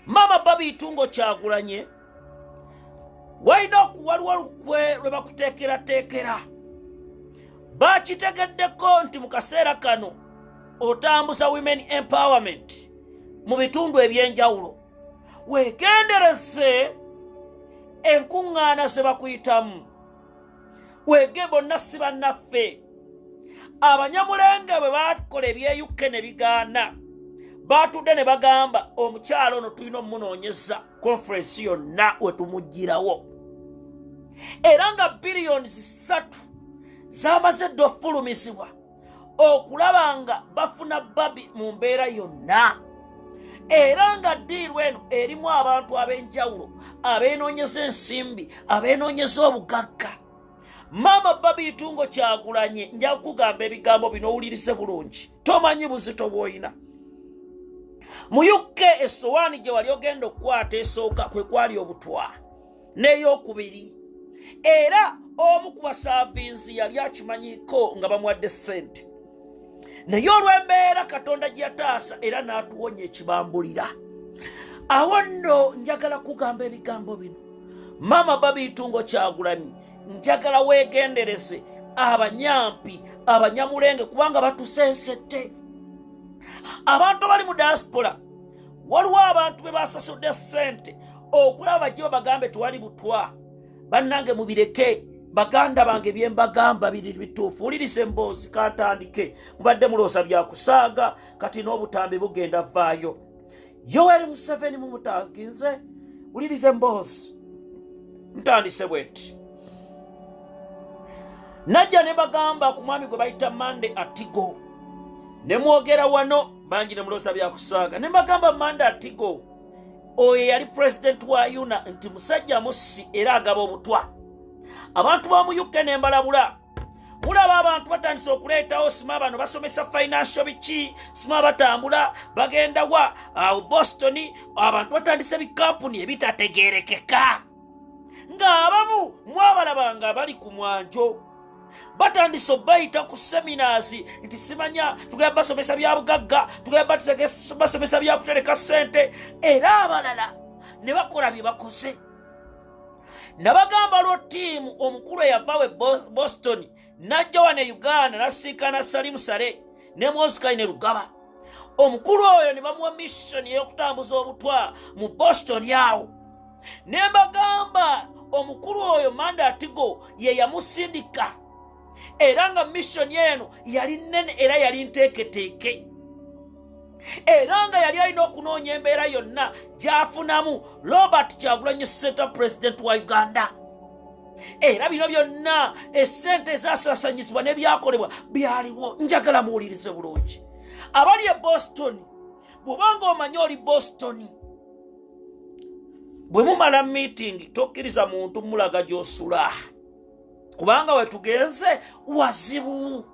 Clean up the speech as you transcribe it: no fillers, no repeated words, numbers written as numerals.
Mama Bobi Tungo Kyagulanyi walina okuwaliwo lukwe lwe bakuteekerateekera. Bakitegeddeko nti mu kaseera kano otambuza women empowerment mu bitundu ebyenjawulo. Weegendereze enkuŋŋaana ze bakuyitamu. Weege bonna si bannaffe. Abanyamulenge bwe bakola ebyeyukke ne bigaana, baatudde ne bagamba omukyalo ono tulina omunoonyeza conference yonna we tumuggyirawo. Era nga biliyoni 3 zamaze dde okufulumizibwa okulaba nga bafuna Bobi mu mbeera yonna. Era nga ddiiru eno erimu abantu ab'enjawulo abeenoonyeza ensimbi, abeenoonyeza obugagga. Mama Bobi Tungo Kyagulanyi nja kugamba ebigambo bino owulirize bulungi. Tomanyi buzito bw'olina. Mu UK essowaani gye wali ogenda okukwata esooka kwe kwali obutwa n'eyokubiri. Era omu ku basaavinzi yali akimanyiiko nga bamuwadde ssente. Naye olw'embeera Katonda gye yataasa era n'atuwonya ekibambulira. Awo nno njagala kugamba ebigambo bino. Mama Bobi Tungo Kyagulanyi njagala weegendereze abanyampi, abanyamulenge kubanga batusensette. Abantu bali mu diaspora waliwo abantu be basasudde ssente okulaba bajje babagambe tewali butwa. Bannange mubireke, baganda bange bye mbagamba biri bituufu. Wuliriza emboozi kantandike. Mubadde muloosa bya kusaaga kati n'obutambi bugenda vaayo. Yoweri Museveni mumutakinze. Wuliriza emboozi. Ntandise bwenti. Najja ne bagamba ku mwami gwe bayita Mande Atigo. Ne mwogera wano bangi ne muloosa bya kusaaga. Ne bagamba Mande Atigo oyo yali president wa UNA nti musajja musi era agaba obutwa. Abantu ba mu UK ne mbalabula. Mulaba abantu batandise okuleetawo sima bano basomesa financial biki, sima batambula bagenda wa Boston, abantu batandise bikampuni ebitategeerekeka. Ng'abamu mwabalabanga bali ku mwanjo. Batandise bayita ku seminars nti simanya tugenda basomesa bya bugagga, tugenda basomesa bya kutereka ssente, era abalala ne bakola bye bakoze. Nabagamba lwo ttiimu omukulu eyava Boston n'ajja wano e Uganda n'asinkana Salimu Sale ne Moskai ne Rugaba. Omukulu oyo ne bamuwa mission ey'okutambuza obutwa mu Boston yawo. Ne mbagamba omukulu oyo Mande Atigo ye yamusindika. Era nga mission yeno yali nnene era yali nteeketeeke. Era nga yali alina okunoonya embeera yonna gy'afunamu Robert Kyagulanyi Center President wa Uganda. Era bino byonna essente ezaasaasanyizibwa n'ebyakolebwa byaliwo. Njagala muwulirize bulungi. Abali e Boston, bw'obanga omanyi oli Boston, bwe mumala meeting tokkiriza muntu mulaga gy'osula. Kubanga we tugenze wazibu.